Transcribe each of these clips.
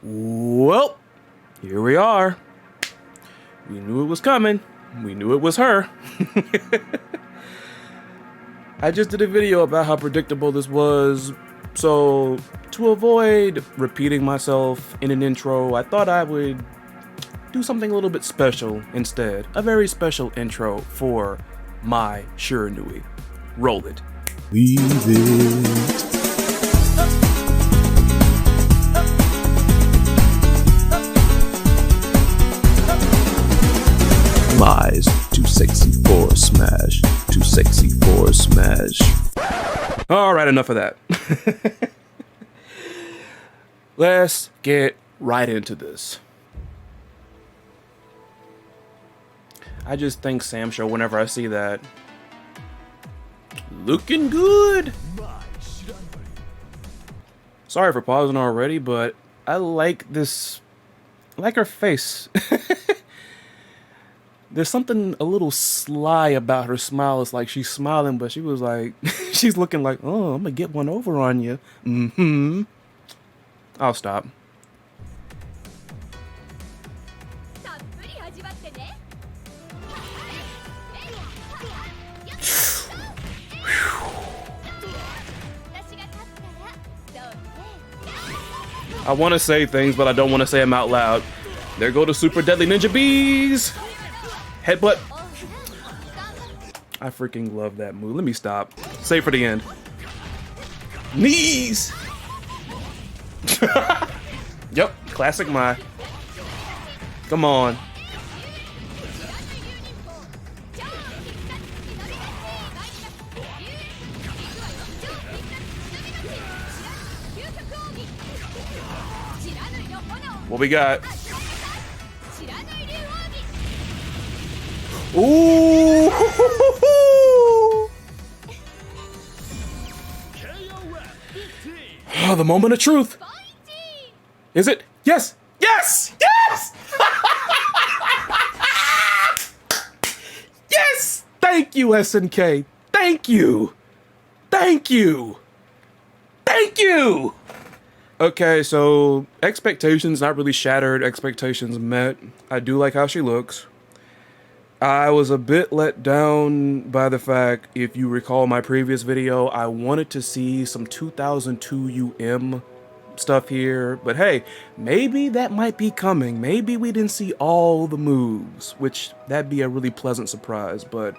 Well, here we are. We knew it was coming. We knew it was her. I just did a video about how predictable this was, so to avoid repeating myself in an intro, I thought I would do something a little bit special instead. A very special intro for Mai Shiranui. Roll it. Leave it. Mai's too sexy for a smash. Too sexy for a smash. Alright, enough of that. Let's get right into this. I just think Sam Show whenever I see that. Looking good! Sorry for pausing already, but I like this. I like her face. There's something a little sly about her smile. It's like she's smiling, but she was like, she's looking like, oh, I'm gonna get one over on you. I'll stop. I want to say things, but I don't want to say them out loud. There go the super deadly ninja bees. Headbutt. I freaking love that move. Let me stop. Save for the end. Knees. Yep, classic Mai. Come on. What we got? Ooh! Oh, the moment of truth. Is it? Yes! Yes! Yes! Yes! Thank you, SNK. Thank you. Thank you. Thank you. Okay, so expectations not really shattered, expectations met. I do like how she looks. I was a bit let down by the fact, if you recall my previous video, I wanted to see some 2002 UM stuff here, but hey, maybe that might be coming. Maybe we didn't see all the moves, which that'd be a really pleasant surprise, but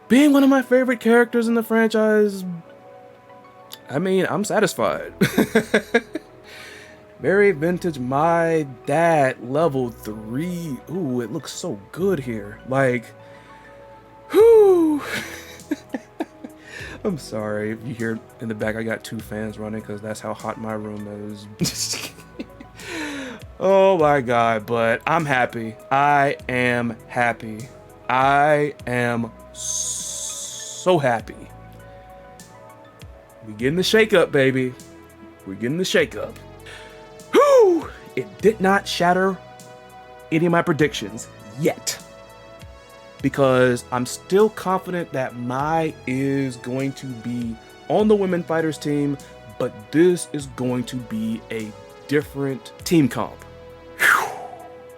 being one of my favorite characters in the franchise, I mean, I'm satisfied. Very vintage Mai, that level 3. Ooh, it looks so good here. Like, whoo. I'm sorry if you hear in the back I got 2 fans running because that's how hot my room is. Oh my god, but I'm happy. I am happy. I am so happy. We getting the shake up, baby. We're getting the shake up. Whew! It did not shatter any of my predictions yet. Because I'm still confident that Mai is going to be on the Women Fighters team, but this is going to be a different team comp. Whew.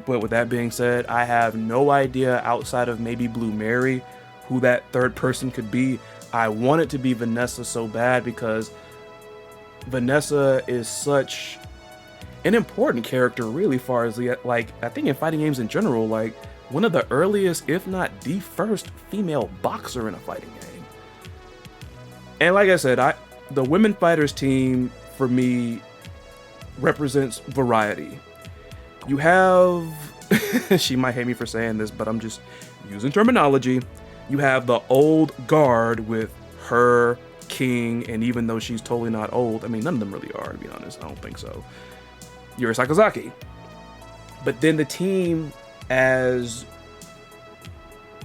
But with that being said, I have no idea outside of maybe Blue Mary who that third person could be. I want it to be Vanessa so bad because Vanessa is such an important character really far as the, like, I think in fighting games in general, like one of the earliest, if not the first female boxer in a fighting game. And like I said, the Women Fighters team for me represents variety. You have, she might hate me for saying this, but I'm just using terminology. You have the old guard with her, King, and even though she's totally not old, I mean, none of them really are, to be honest. I don't think so. Yuri Sakazaki. But then the team, as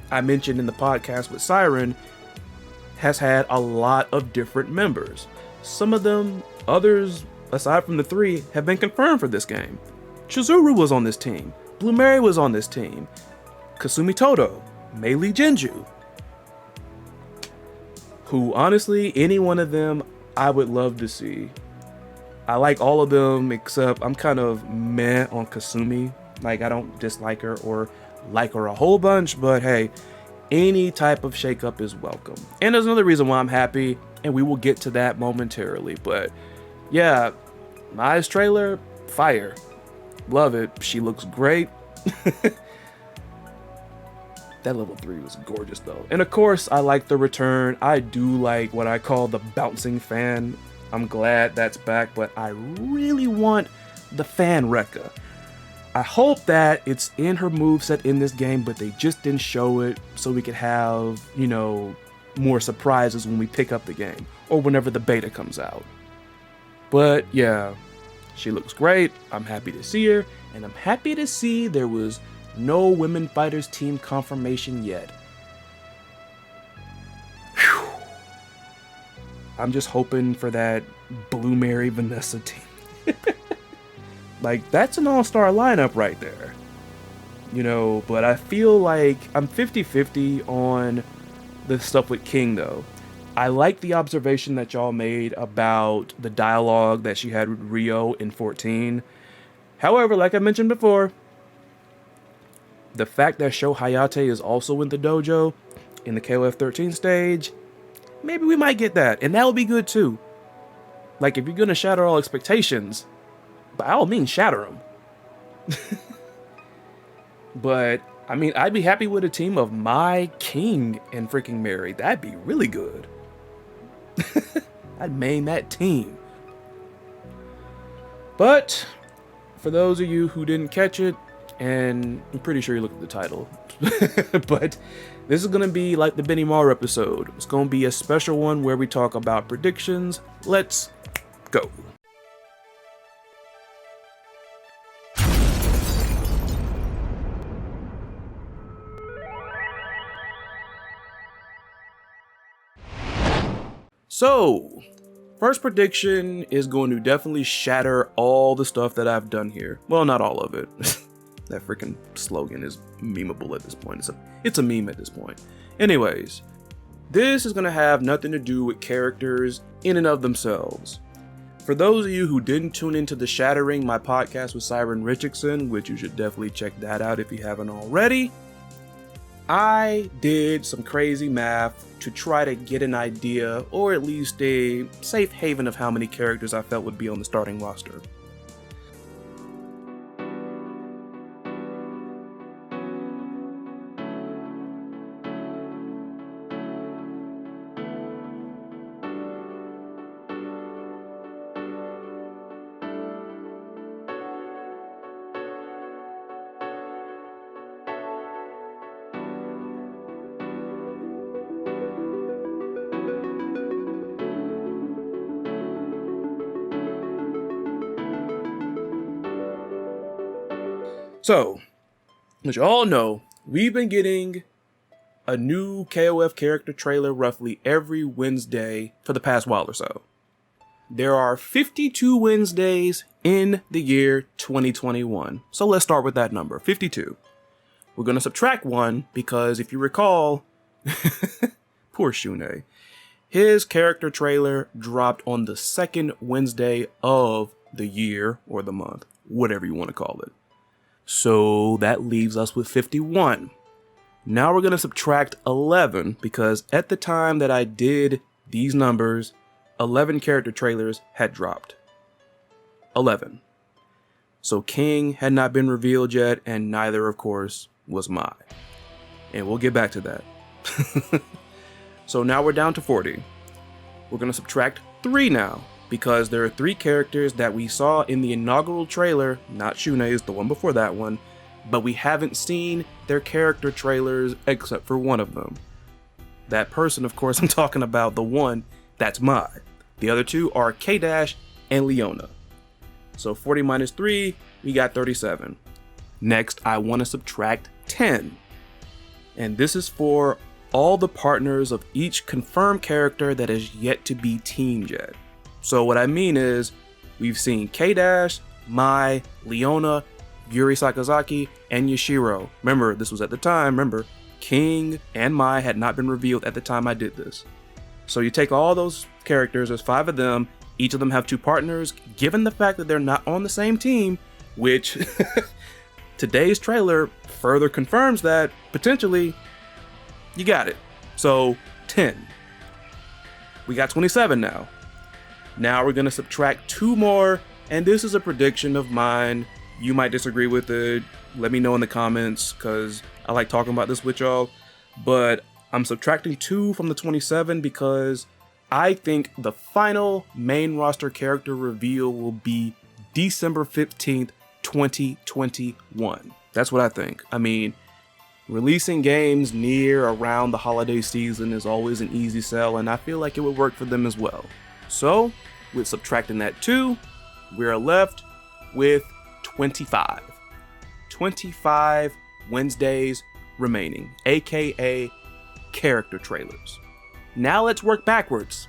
I mentioned in the podcast with Siren, has had a lot of different members. Some of them, others, aside from the 3, have been confirmed for this game. Chizuru was on this team. Blue Mary was on this team. Kasumi Toto. Meili Jinju. Who, honestly, any one of them I would love to see. I like all of them except I'm kind of meh on Kasumi. Like, I don't dislike her or like her a whole bunch, but hey, any type of shakeup is welcome. And there's another reason why I'm happy, and we will get to that momentarily. But yeah, Mai's trailer, fire. Love it. She looks great. That level 3 was gorgeous though. And of course, I like the return. I do like what I call the bouncing fan. I'm glad that's back, but I really want the fan Rekka. I hope that it's in her moveset in this game, but they just didn't show it so we could have, you know, more surprises when we pick up the game or whenever the beta comes out. But yeah, she looks great. I'm happy to see her, and I'm happy to see there was no Women Fighters team confirmation yet. Whew. I'm just hoping for that Blue Mary Vanessa team. Like, that's an all-star lineup right there. You know, but I feel like I'm 50-50 on the stuff with King, though. I like the observation that y'all made about the dialogue that she had with Rio in 14. However, like I mentioned before, the fact that Sho Hayate is also in the dojo in the KOF 13 stage, maybe we might get that, and that would be good too. Like, if you're gonna shatter all expectations, by all means, shatter them. But, I mean, I'd be happy with a team of Mai, King, and freaking Mary. That'd be really good. I'd main that team. But, for those of you who didn't catch it, and I'm pretty sure you looked at the title, but this is going to be like the Benny Maru episode. It's going to be a special one where we talk about predictions. Let's go. So, first prediction is going to definitely shatter all the stuff that I've done here. Well, not all of it. That freaking slogan is memeable at this point. It's a meme at this point. Anyways, this is going to have nothing to do with characters in and of themselves. For those of you who didn't tune into the Shattering, my podcast with Siren Richardson, which you should definitely check that out if you haven't already, I did some crazy math to try to get an idea, or at least a safe haven of how many characters I felt would be on the starting roster. So, as you all know, we've been getting a new KOF character trailer roughly every Wednesday for the past while or so. There are 52 Wednesdays in the year 2021. So let's start with that number, 52. We're going to subtract one because if you recall, poor Shunei, his character trailer dropped on the second Wednesday of the year or the month, whatever you want to call it. So that leaves us with 51. Now we're going to subtract 11 because at the time that I did these numbers, 11 character trailers had dropped. 11. So King had not been revealed yet, and neither, of course, was Mai. And we'll get back to that. So now we're down to 40. We're going to subtract 3 now, because there are 3 characters that we saw in the inaugural trailer, not Shunei's, the one before that one, but we haven't seen their character trailers except for one of them. That person, of course, I'm talking about the one that's Mai. The other 2 are K-Dash and Leona. So 40 minus 3, we got 37. Next, I want to subtract 10. And this is for all the partners of each confirmed character that is yet to be teamed yet. So what I mean is, we've seen K-Dash, Mai, Leona, Yuri Sakazaki, and Yashiro. Remember, this was at the time, King and Mai had not been revealed at the time I did this. So you take all those characters, there's 5 of them, Each of them have 2 partners. Given the fact that they're not on the same team, which today's trailer further confirms that potentially you got it. So 10. We got 27 now. Now we're gonna subtract 2 more, and this is a prediction of mine. You might disagree with it. Let me know in the comments, because I like talking about this with y'all. But I'm subtracting 2 from the 27 because I think the final main roster character reveal will be December 15th, 2021. That's what I think. I mean, releasing games near around the holiday season is always an easy sell, and I feel like it would work for them as well. So, with subtracting that 2, we're left with 25. 25 Wednesdays remaining, aka character trailers. Now let's work backwards.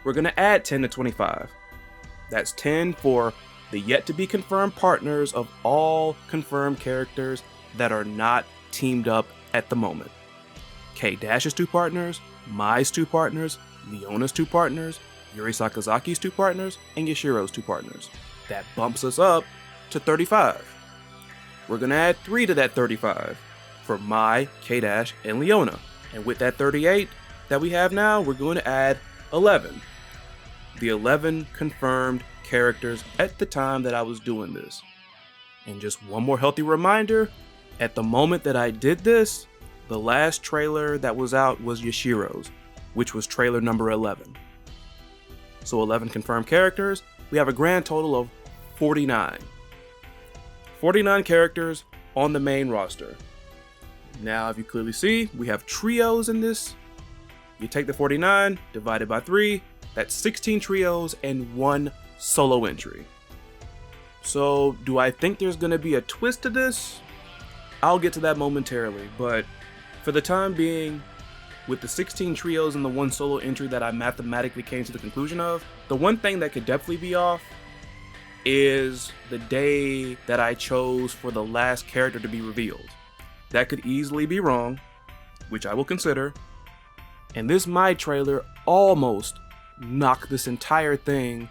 We're gonna add 10 to 25. That's 10 for the yet to be confirmed partners of all confirmed characters that are not teamed up at the moment. K-Dash's 2 partners, Mai's 2 partners, Leona's 2 partners, Yuri Sakazaki's 2 partners, and Yashiro's 2 partners. That bumps us up to 35. We're gonna add 3 to that 35 for Mai, K-Dash, and Leona. And with that 38 that we have now, we're going to add 11. The 11 confirmed characters at the time that I was doing this. And just one more healthy reminder, at the moment that I did this, the last trailer that was out was Yashiro's, which was trailer number 11. So 11 confirmed characters, we have a grand total of 49. 49 characters on the main roster. Now, if you clearly see, we have trios in this. You take the 49, divided by 3, that's 16 trios and 1 solo entry. So, do I think there's going to be a twist to this? I'll get to that momentarily, but for the time being, with the 16 trios and the 1 solo entry that I mathematically came to the conclusion of, the one thing that could definitely be off is the day that I chose for the last character to be revealed. That could easily be wrong, which I will consider. And this Mai trailer almost knocked this entire thing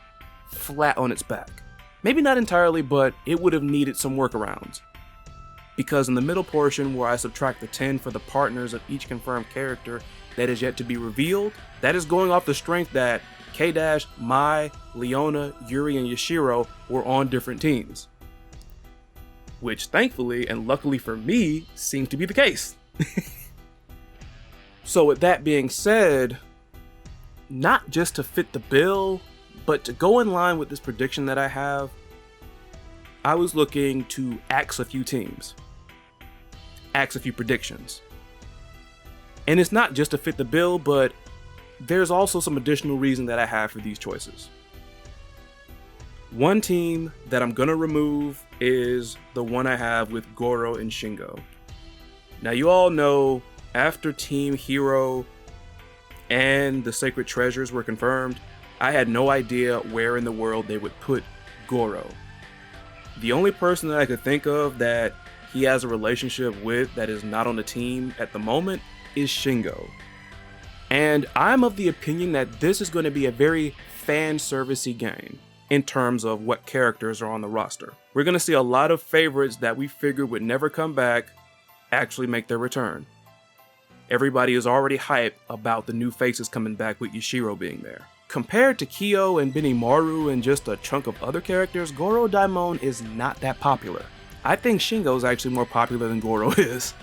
flat on its back. Maybe not entirely, but it would have needed some workarounds. Because in the middle portion where I subtract the 10 for the partners of each confirmed character that is yet to be revealed, that is going off the strength that K-Dash, Mai, Leona, Yuri, and Yashiro were on different teams. Which thankfully, and luckily for me, seems to be the case. So with that being said, not just to fit the bill, but to go in line with this prediction that I have, I was looking to axe a few teams, axe a few predictions. And it's not just to fit the bill, but there's also some additional reason that I have for these choices. One team that I'm gonna remove is the one I have with Goro and Shingo. Now you all know, after Team Hero and the Sacred Treasures were confirmed, I had no idea where in the world they would put Goro. The only person that I could think of that he has a relationship with that is not on the team at the moment is Shingo. And I'm of the opinion that this is going to be a very fan-servicey game in terms of what characters are on the roster. We're going to see a lot of favorites that we figured would never come back actually make their return. Everybody is already hyped about the new faces coming back with Yashiro being there. Compared to Kyo and Benimaru and just a chunk of other characters, Goro Daimon is not that popular. I think Shingo is actually more popular than Goro is.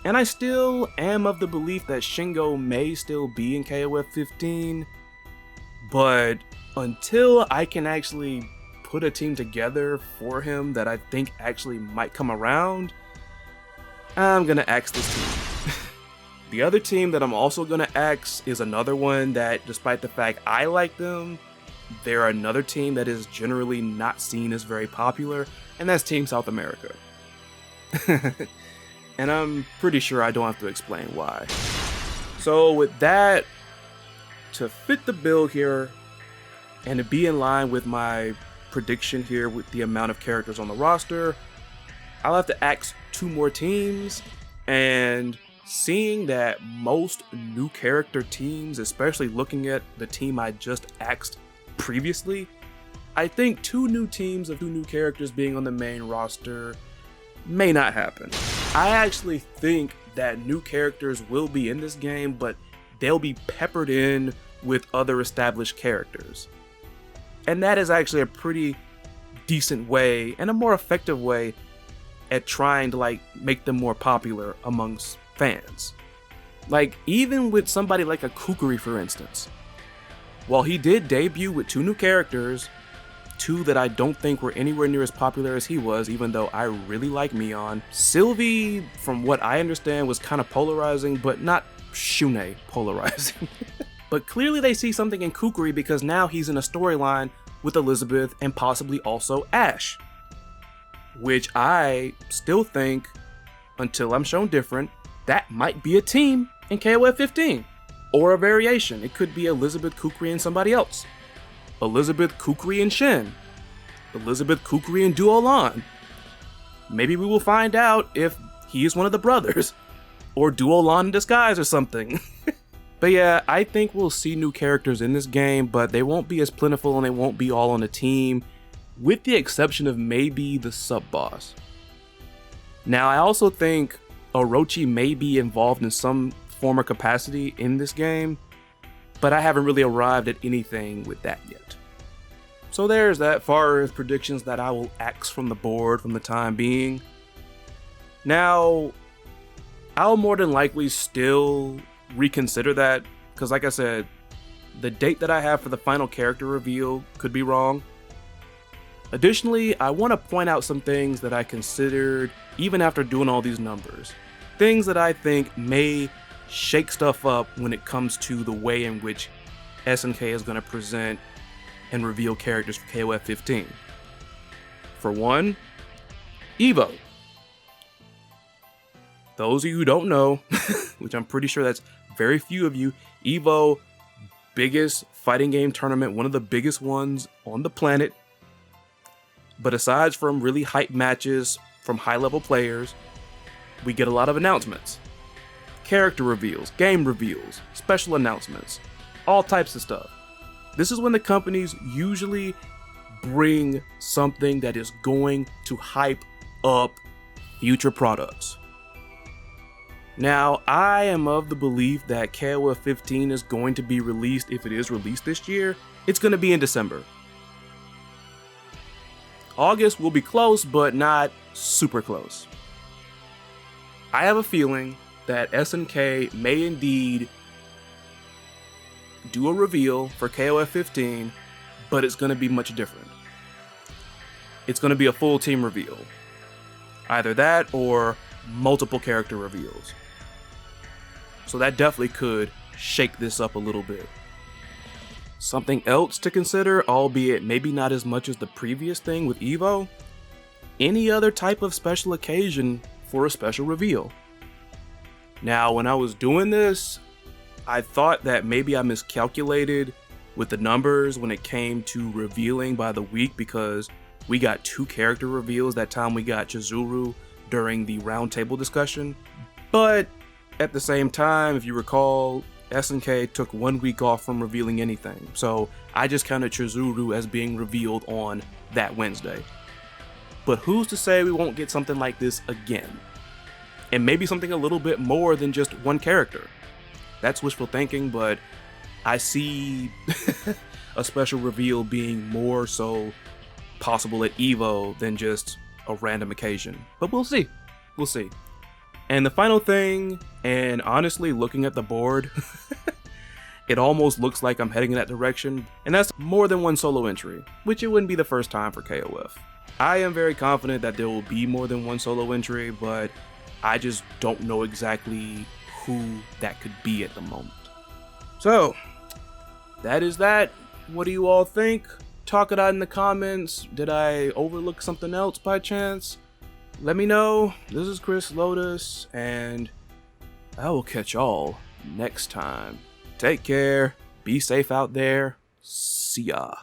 And I still am of the belief that Shingo may still be in KOF 15, but until I can actually put a team together for him that I think actually might come around, I'm gonna axe this team. The other team that I'm also gonna axe is another one that, despite the fact I like them, they're another team that is generally not seen as very popular, and that's Team South America. And I'm pretty sure I don't have to explain why. So with that, to fit the bill here, and to be in line with my prediction here with the amount of characters on the roster, I'll have to axe 2 more teams, and seeing that most new character teams, especially looking at the team I just axed previously, I think 2 new teams of 2 new characters being on the main roster may not happen. I actually think that new characters will be in this game, but they'll be peppered in with other established characters. And that is actually a pretty decent way and a more effective way at trying to like make them more popular amongst fans. Like even with somebody like a Kukuri, for instance, while he did debut with 2 new characters, 2 that I don't think were anywhere near as popular as he was, even though I really like Mion. Sylvie, from what I understand, was kind of polarizing, but not Shune polarizing. But clearly they see something in Kukuri because now he's in a storyline with Elizabeth and possibly also Ash. Which I still think, until I'm shown different, that might be a team in KOF 15. Or a variation. It could be Elizabeth, Kukuri, and somebody else. Elizabeth, Kukuri, and Shin. Elizabeth, Kukuri, and Duolan. Maybe we will find out if he is one of the brothers. Or Duolan in disguise or something. But yeah, I think we'll see new characters in this game, but they won't be as plentiful and they won't be all on a team, with the exception of maybe the sub-boss. Now, I also think Orochi may be involved in some form or capacity in this game, but I haven't really arrived at anything with that yet. So there's that far as predictions that I will axe from the board from the time being. Now, I'll more than likely still reconsider that, because like I said, the date that I have for the final character reveal could be wrong. Additionally, I want to point out some things that I considered even after doing all these numbers. Things that I think may shake stuff up when it comes to the way in which SNK is going to present and reveal characters for KOF 15. For one, Evo. Those of you who don't know, which I'm pretty sure that's very few of you, Evo, biggest fighting game tournament, one of the biggest ones on the planet. But aside from really hype matches from high-level players, we get a lot of announcements. Character reveals, game reveals, special announcements, all types of stuff. This is when the companies usually bring something that is going to hype up future products. Now, I am of the belief that KOF 15 is going to be released, if it is released this year, it's going to be in December. August will be close, but not super close. I have a feeling that SNK may indeed do a reveal for KOF 15, but it's going to be much different. It's going to be a full team reveal. Either that or multiple character reveals. So that definitely could shake this up a little bit. Something else to consider, albeit maybe not as much as the previous thing with Evo, any other type of special occasion for a special reveal. Now, when I was doing this, I thought that maybe I miscalculated with the numbers when it came to revealing by the week, because we got 2 character reveals that time we got Chizuru during the roundtable discussion. But at the same time, if you recall, SNK took 1 week off from revealing anything, so I just counted Chizuru as being revealed on that Wednesday. But who's to say we won't get something like this again? And maybe something a little bit more than just 1 character. That's wishful thinking, but I see a special reveal being more so possible at Evo than just a random occasion. But we'll see. We'll see. And the final thing, and honestly, looking at the board, it almost looks like I'm heading in that direction, and that's more than 1 solo entry, which it wouldn't be the first time for KOF. I am very confident that there will be more than 1 solo entry, but I just don't know exactly who that could be at the moment. So, that is that. What do you all think? Talk it out in the comments. Did I overlook something else by chance? Let me know. This is Chris Lotus, and I will catch y'all next time. Take care. Be safe out there. See ya.